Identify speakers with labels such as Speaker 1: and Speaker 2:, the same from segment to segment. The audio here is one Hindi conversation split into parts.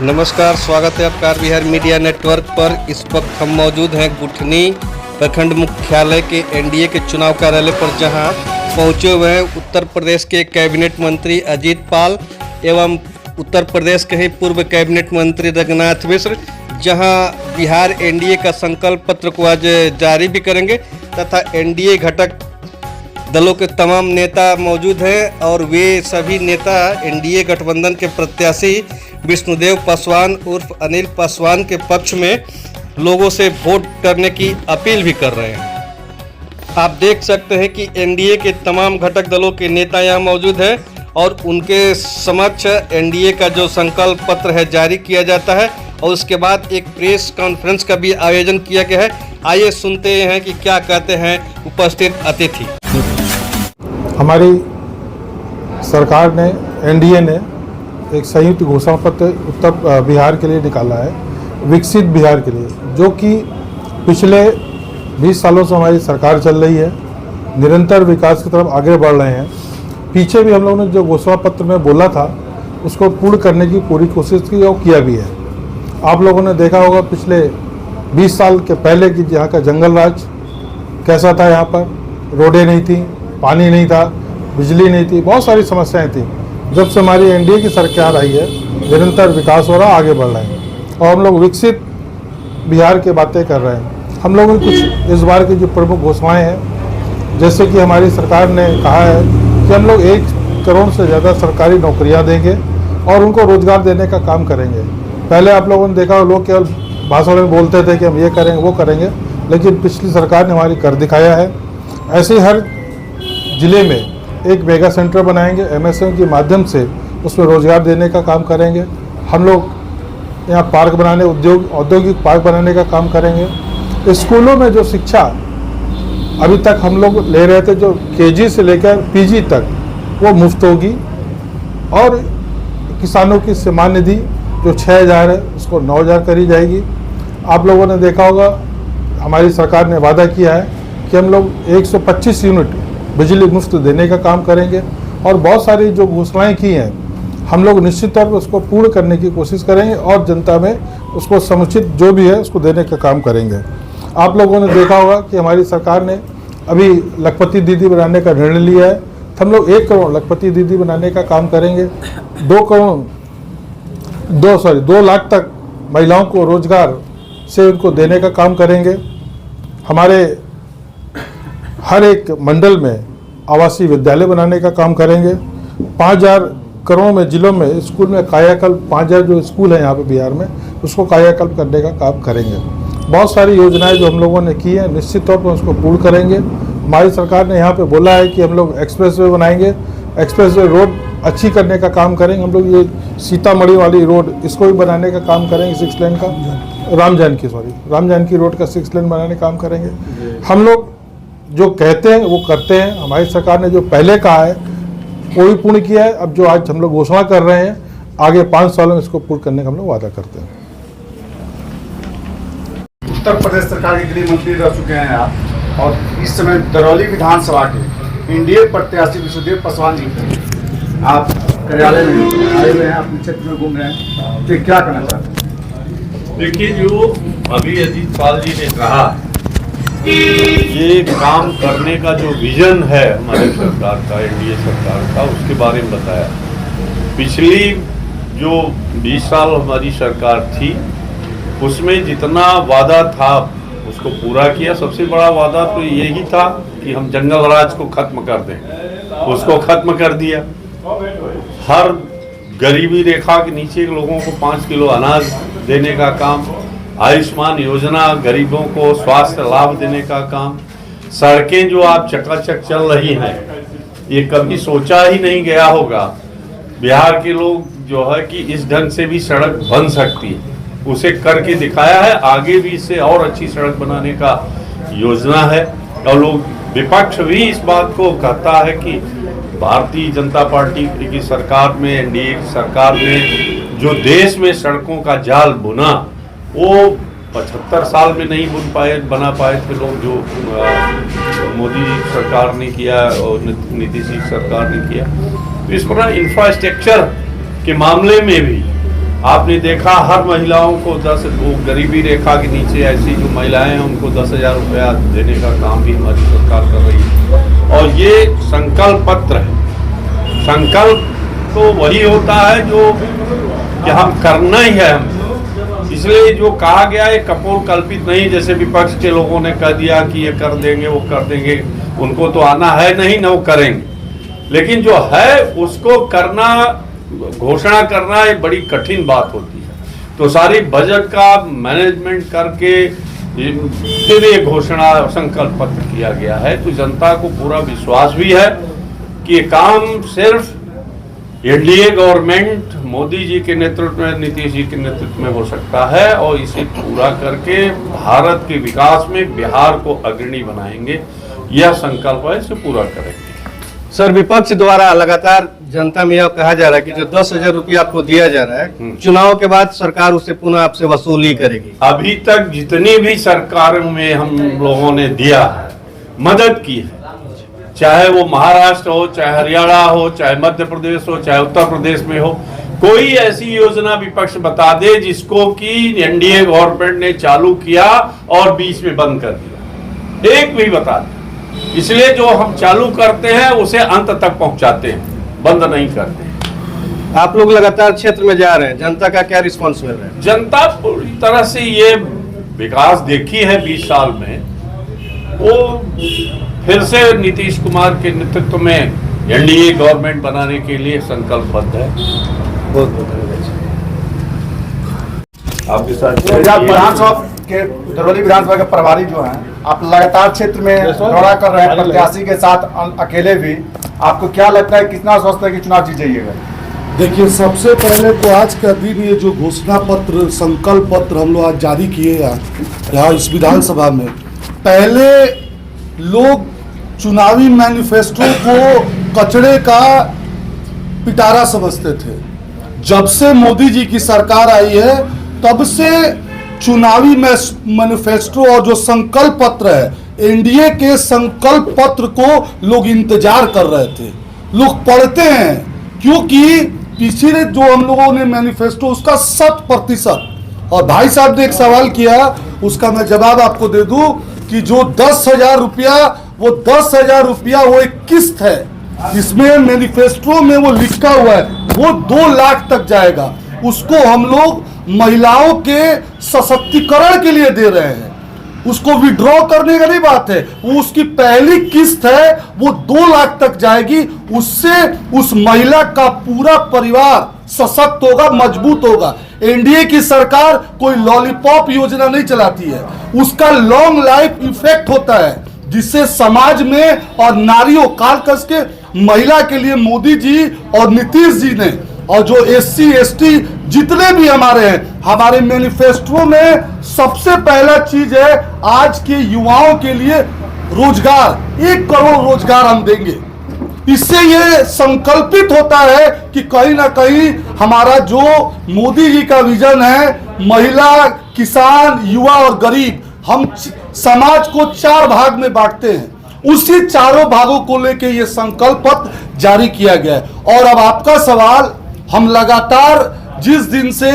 Speaker 1: नमस्कार, स्वागत है आपका बिहार मीडिया नेटवर्क पर। इस वक्त हम मौजूद हैं गुठनी प्रखंड मुख्यालय के एनडीए के चुनाव कार्यालय पर, जहां पहुंचे हुए हैं उत्तर प्रदेश के कैबिनेट मंत्री अजीत पाल एवं उत्तर प्रदेश के ही पूर्व कैबिनेट मंत्री रघुनाथ मिश्र, जहां बिहार एनडीए का संकल्प पत्र को आज जारी भी करेंगे तथा एनडीए घटक दलों के तमाम नेता मौजूद हैं और वे सभी नेता एनडीए गठबंधन के प्रत्याशी विष्णुदेव पासवान उर्फ अनिल पासवान के पक्ष में लोगों से वोट करने की अपील भी कर रहे हैं। आप देख सकते हैं कि एनडीए के तमाम घटक दलों के नेता यहाँ मौजूद हैं और उनके समक्ष एनडीए का जो संकल्प पत्र है जारी किया जाता है और उसके बाद एक प्रेस कॉन्फ्रेंस का भी आयोजन किया गया है। आइए सुनते हैं कि क्या कहते हैं उपस्थित अतिथि।
Speaker 2: हमारी सरकार ने, एनडीए ने एक संयुक्त घोषणा पत्र उत्तर बिहार के लिए निकाला है, विकसित बिहार के लिए, जो कि पिछले 20 सालों से हमारी सरकार चल रही है, निरंतर विकास की तरफ आगे बढ़ रहे हैं। पीछे भी हम लोगों ने जो घोषणा पत्र में बोला था उसको पूर्ण करने की पूरी कोशिश की और किया भी है। आप लोगों ने देखा होगा पिछले 20 साल के पहले की यहाँ का जंगल राज कैसा था। यहाँ पर रोडें नहीं थी, पानी नहीं था, बिजली नहीं थी, बहुत सारी समस्याएं थी। जब से हमारी एनडीए की सरकार आई है, निरंतर विकास हो रहा, आगे बढ़ रहे हैं और हम लोग विकसित बिहार की बातें कर रहे हैं। हम लोगों ने कुछ इस बार की जो प्रमुख घोषणाएं हैं, जैसे कि हमारी सरकार ने कहा है कि हम लोग 1 करोड़ से ज़्यादा सरकारी नौकरियां देंगे और उनको रोजगार देने का काम करेंगे। पहले आप लोगों ने देखा, लोग केवल भाषण में बोलते थे कि हम ये करेंगे वो करेंगे, लेकिन पिछली सरकार ने हमारी कर दिखाया है। ऐसे ही हर ज़िले में एक मेगा सेंटर बनाएंगे, एमएसएमई के माध्यम से उसमें रोजगार देने का काम करेंगे। हम लोग यहाँ पार्क बनाने, औद्योगिक पार्क बनाने का काम करेंगे। स्कूलों में जो शिक्षा अभी तक हम लोग ले रहे थे, जो केजी से लेकर पीजी तक, वो मुफ्त होगी और किसानों की सम्मान निधि जो 6,000 है उसको 9,000 करी जाएगी। आप लोगों ने देखा होगा, हमारी सरकार ने वादा किया है कि हम लोग 125 यूनिट बिजली मुफ्त देने का काम करेंगे और बहुत सारी जो घोषणाएं की हैं हम लोग निश्चित तौर पर उसको पूर्ण करने की कोशिश करेंगे और जनता में उसको समुचित जो भी है उसको देने का काम करेंगे। आप लोगों ने देखा होगा कि हमारी सरकार ने अभी लखपति दीदी बनाने का निर्णय लिया है। हम लोग 1 करोड़ लखपति दीदी बनाने का काम करेंगे। 2 लाख तक महिलाओं को रोजगार से उनको देने का काम करेंगे। हमारे हर एक मंडल में आवासीय विद्यालय बनाने का काम करेंगे। 5,000 करोड़ में जिलों में स्कूल में कायाकल्प, 5,000 जो स्कूल हैं यहाँ पे बिहार में, उसको कायाकल्प करने का काम करेंगे। बहुत सारी योजनाएं जो हम लोगों ने की हैं, निश्चित तौर पर उसको पूर्ण करेंगे। हमारी सरकार ने यहाँ पे बोला है कि हम लोग एक्सप्रेसवे बनाएंगे, एक्सप्रेसवे रोड अच्छी करने का काम करेंगे। हम लोग ये सीतामढ़ी वाली रोड, इसको भी बनाने का काम करेंगे, 6 लेन का, राम जानकी रोड का 6 लेन बनाने का काम करेंगे। हम लोग जो कहते हैं वो करते हैं। हमारी सरकार ने जो पहले कहा है वो भी पूर्ण किया है। अब जो आज हम लोग घोषणा कर रहे हैं, आगे 5 सालों में इसको पूर्ण करने का हम लोग वादा करते हैं।
Speaker 3: उत्तर प्रदेश सरकार के गृह मंत्री रह चुके हैं आप और इस समय दरौली विधानसभा के एनडीए प्रत्याशी विष्णुदेव पासवान जी आप कार्यालय में आए हुए हैं, अपने क्षेत्र में घूम रहे हैं, तो क्या कहना चाहते हैं?
Speaker 4: देखिए, जो अभी अजीत पाल जी ने कहा, ये काम करने का जो विजन है हमारी सरकार का, एनडीए सरकार का, उसके बारे में बताया। पिछली जो 20 साल हमारी सरकार थी उसमें जितना वादा था उसको पूरा किया। सबसे बड़ा वादा तो यही था कि हम जंगल राज को खत्म कर दें, उसको खत्म कर दिया। हर गरीबी रेखा के नीचे के लोगों को 5 किलो अनाज देने का काम, आयुष्मान योजना, गरीबों को स्वास्थ्य लाभ देने का काम, सड़कें जो आप चकाचक चल रही हैं, ये कभी सोचा ही नहीं गया होगा बिहार के लोग जो है कि इस ढंग से भी सड़क बन सकती है, उसे करके दिखाया है। आगे भी इससे और अच्छी सड़क बनाने का योजना है और लोग, विपक्ष भी इस बात को कहता है कि भारतीय जनता पार्टी की सरकार में, एनडीए की सरकार में जो देश में सड़कों का जाल बुना, वो 75 साल में नहीं बना पाए थे लोग, जो मोदी सरकार ने किया और नीतीश सरकार ने किया। तो इस प्रकार इंफ्रास्ट्रक्चर के मामले में भी आपने देखा हर महिलाओं को 10 वो गरीबी रेखा के नीचे ऐसी जो महिलाएं हैं उनको 10,000 रुपया देने का काम भी हमारी सरकार कर रही है। और ये संकल्प पत्र है। संकल्प तो वही होता है जो कि हम करना ही है हम, इसलिए जो कहा गया है कपोल कल्पित नहीं, जैसे विपक्ष के लोगों ने कह दिया कि ये कर देंगे वो कर देंगे, उनको तो आना है नहीं न वो करेंगे, लेकिन जो है उसको करना, घोषणा करना एक बड़ी कठिन बात होती है। तो सारी बजट का मैनेजमेंट करके फिर ये घोषणा संकल्प पत्र किया गया है। तो जनता को पूरा विश्वास भी है कि ये काम सिर्फ एनडीए गवर्नमेंट मोदी जी के नेतृत्व में, नीतीश जी के नेतृत्व में हो सकता है और इसे पूरा करके भारत के विकास में बिहार को अग्रणी बनाएंगे। यह संकल्प है, इसे पूरा करेंगे।
Speaker 1: सर, विपक्ष द्वारा लगातार जनता में यह कहा जा रहा है कि जो 10,000 रुपया आपको दिया जा रहा है, चुनाव के बाद सरकार उसे पुनः आपसे वसूली करेगी।
Speaker 4: अभी तक जितनी भी सरकारों में हम लोगों ने दिया है, मदद की है, चाहे वो महाराष्ट्र हो, चाहे हरियाणा हो, चाहे मध्य प्रदेश हो, चाहे उत्तर प्रदेश में हो, कोई ऐसी योजना विपक्ष बता दे जिसको कि एनडीए गवर्नमेंट ने चालू किया और बीच में बंद कर दिया, एक भी बता दे। इसलिए जो हम चालू करते हैं उसे अंत तक पहुंचाते हैं, बंद नहीं करते।
Speaker 1: आप लोग लगातार क्षेत्र में जा रहे हैं, जनता का क्या रिस्पांस मिल रहा है?
Speaker 4: जनता पूरी तरह से ये विकास देखी है 20 साल में, वो फिर से नीतीश कुमार के नेतृत्व में एनडीए गवर्नमेंट बनाने के लिए संकल्पबद्ध है।
Speaker 1: बहुत बहुत धन्यवाद।
Speaker 4: आपके साथ
Speaker 3: विधानसभा के दरौली विधानसभा के प्रभारी जो हैं, आप लगातार क्षेत्र में दौरा कर रहे हैं प्रत्याशी के साथ, अकेले भी, आपको क्या लगता है कितना स्वस्थ है कि चुनाव जीत जाइएगा?
Speaker 5: देखिए, सबसे पहले तो आज का दिन ये जो घोषणा पत्र, संकल्प पत्र हम लोग आज जारी किए यहाँ इस विधानसभा में, पहले लोग चुनावी मैनिफेस्टो को कचड़े का पिटारा समझते थे। जब से मोदी जी की सरकार आई है तब से चुनावी मैनिफेस्टो और जो संकल्प पत्र है, एनडीए के संकल्प पत्र को लोग इंतजार कर रहे थे, लोग पढ़ते हैं, क्योंकि पिछले जो हम लोगों ने मैनिफेस्टो उसका 100%, और भाई साहब ने एक सवाल किया उसका मैं जवाब आपको दे दूं कि जो 10,000 रुपया, वो 10,000 रुपया वो एक किस्त है, इसमें मैनिफेस्टो में वो लिखा हुआ है वो 2 लाख तक जाएगा। उसको हम लोग महिलाओं के सशक्तिकरण के लिए दे रहे हैं, उसको विड्रॉ करने का नहीं बात है, वो उसकी पहली किस्त है, वो 2 लाख तक जाएगी। उससे उस महिला का पूरा परिवार सशक्त होगा, मजबूत होगा। एनडीए की सरकार कोई लॉलीपॉप योजना नहीं चलाती है, उसका लॉन्ग लाइफ इफेक्ट होता है, जिससे समाज में और नारियों काल कस के महिला के लिए मोदी जी और नीतीश जी ने, और जो एससी एसटी जितने भी हमारे हैं, हमारे मैनिफेस्टो में सबसे पहला चीज है आज के युवाओं के लिए रोजगार, 1 करोड़ रोजगार हम देंगे। इससे ये संकल्पित होता है कि कहीं ना कहीं हमारा जो मोदी जी का विजन है, महिला, किसान, युवा और गरीब, हम समाज को 4 भाग में बांटते हैं, उसी चारों भागों को लेके ये संकल्प पत्र जारी किया गया है। और अब आपका सवाल, हम लगातार जिस दिन से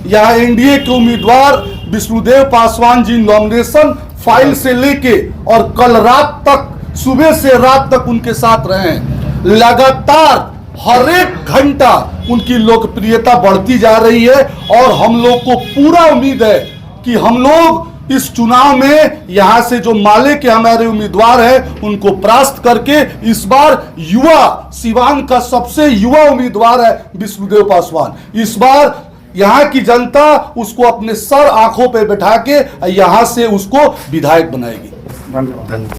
Speaker 5: यहाँ एनडीए के उम्मीदवार विष्णुदेव पासवान जी नॉमिनेशन फाइल से लेके और कल रात तक, सुबह से रात तक उनके साथ रहे हैं, लगातार हर एक घंटा उनकी लोकप्रियता बढ़ती जा रही है। और हम लोग को पूरा उम्मीद है कि हम लोग इस चुनाव में यहां से जो माले के हमारे उम्मीदवार हैं उनको परास्त करके, इस बार युवा, सिवान का सबसे युवा उम्मीदवार है विष्णुदेव पासवान, इस बार यहाँ की जनता उसको अपने सर आंखों पे बैठा के यहाँ से उसको विधायक बनाएगी।
Speaker 3: धन्यवाद।